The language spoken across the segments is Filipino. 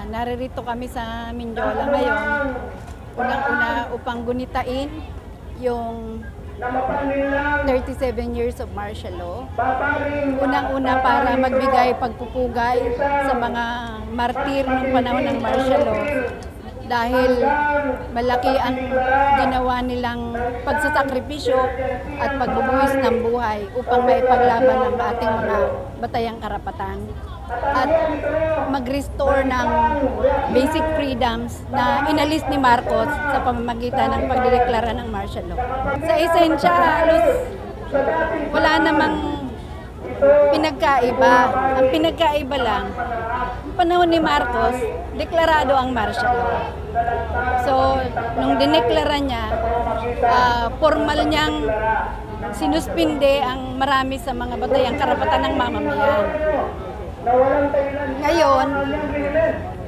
Naririto kami sa Mindiola ngayon. Unang-una upang gunitain yung 37 years of martial law. Unang-una para magbigay pagpupugay sa mga martir ng panahon ng martial law. Dahil malaki ang ginawa nilang pagsasakripisyo at pagbubuwis ng buhay upang maipaglaban ang ating mga batayang karapatan. At mag-restore ng basic freedoms na inalis ni Marcos sa pamamagitan ng pagdideklara ng martial law. Sa esensya, halos wala namang pinagkaiba. Ang pinagkaiba lang, ang panahon ni Marcos, deklarado ang martial law. So, nung dineklara niya, formal niyang sinuspinde ang marami sa mga batayang karapatan ng mamamayan. Ngayon,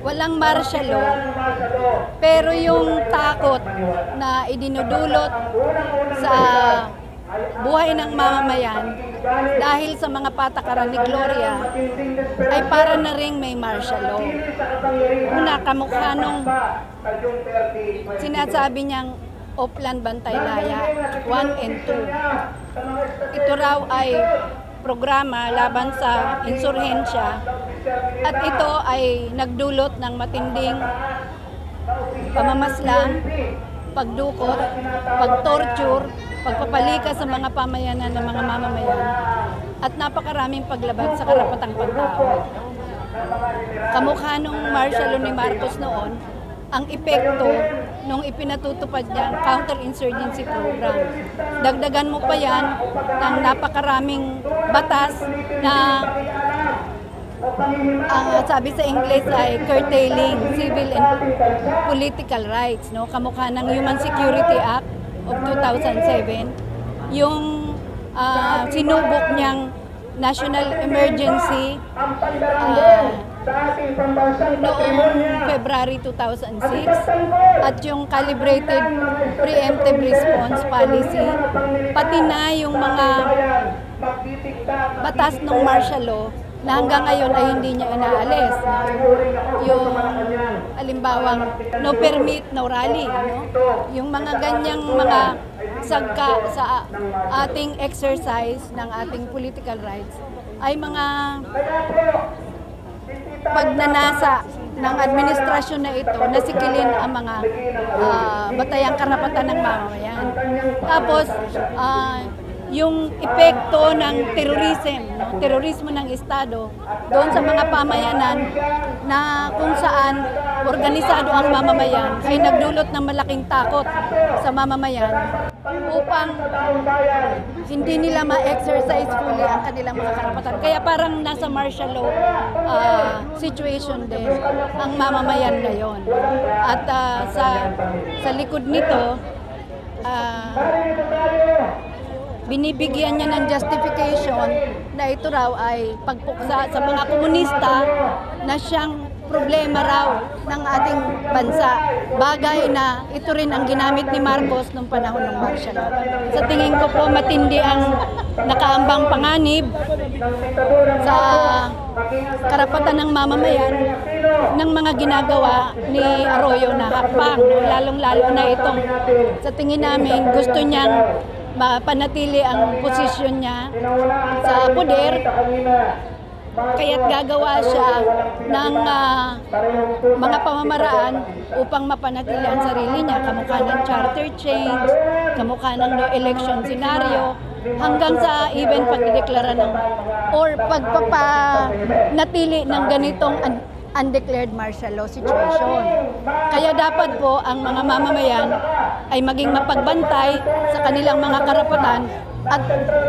walang martial law, pero yung takot na idinudulot sa buhay ng mamamayan dahil sa mga patakaran ni Gloria ay para na ring may martial law. Una, kamukha nung sinasabi niyang Oplan Bantay Laya 1 and 2. Ito raw ay programa laban sa insurhensya at ito ay nagdulot ng matinding pamamaslang, pagdukot, pagtorture, pagpapalika sa mga pamayanan ng mga mamamayan at napakaraming paglabag sa karapatang pantao. Kamukha nung martial law ni Marcos noon, ang epekto nung ipinatutupad niya ang counter-insurgency program. Dagdagan mo pa yan ng napakaraming batas na sabi sa English ay curtailing civil and political rights. No? Kamukha ng Human Security Act of 2007, yung sinubok niyang national emergency noong February 2006 at yung calibrated preemptive response policy, pati na yung mga batas ng martial law na hanggang ngayon ay hindi niya inaalis. Yung alimbawang no permit, no rally. No? Yung mga ganyang mga sagka sa ating exercise ng ating political rights ay mga pagnanasa ng administrasyon na ito na sikilin ang mga batayang karapatan ng mamamayan. Tapos, yung epekto ng terorismo ng Estado doon sa mga pamayanan na kung saan organisado ang mamamayan ay nagdulot ng malaking takot sa mamamayan upang hindi nila ma-exercise fully ang kanilang mga karapatan. Kaya parang nasa martial law situation din ang mamamayan ngayon. At sa likod nito, binibigyan niya ng justification na ito raw ay pagpuksa sa mga komunista na siyang problema raw ng ating bansa. Bagay na ito rin ang ginamit ni Marcos noong panahon ng martial law. Sa tingin ko po matindi ang nakaambang panganib sa karapatan ng mamamayan ng mga ginagawa ni Arroyo na hakbang. Lalong-lalo na itong sa tingin namin gusto niyang mapanatili ang posisyon niya sa poder, kaya't gagawa siya ng mga pamamaraan upang mapanatili ang sarili niya, kamukha ng charter change, kamukha ng no election scenario, hanggang sa even pagdideklara ng or pagpapanatili ng ganitong undeclared martial law situation. Kaya dapat po ang mga mamamayan ay maging mapagbantay sa kanilang mga karapatan at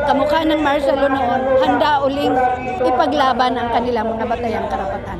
kamukha ng martial law noon, handa uling ipaglaban ang kanilang mga batayang karapatan.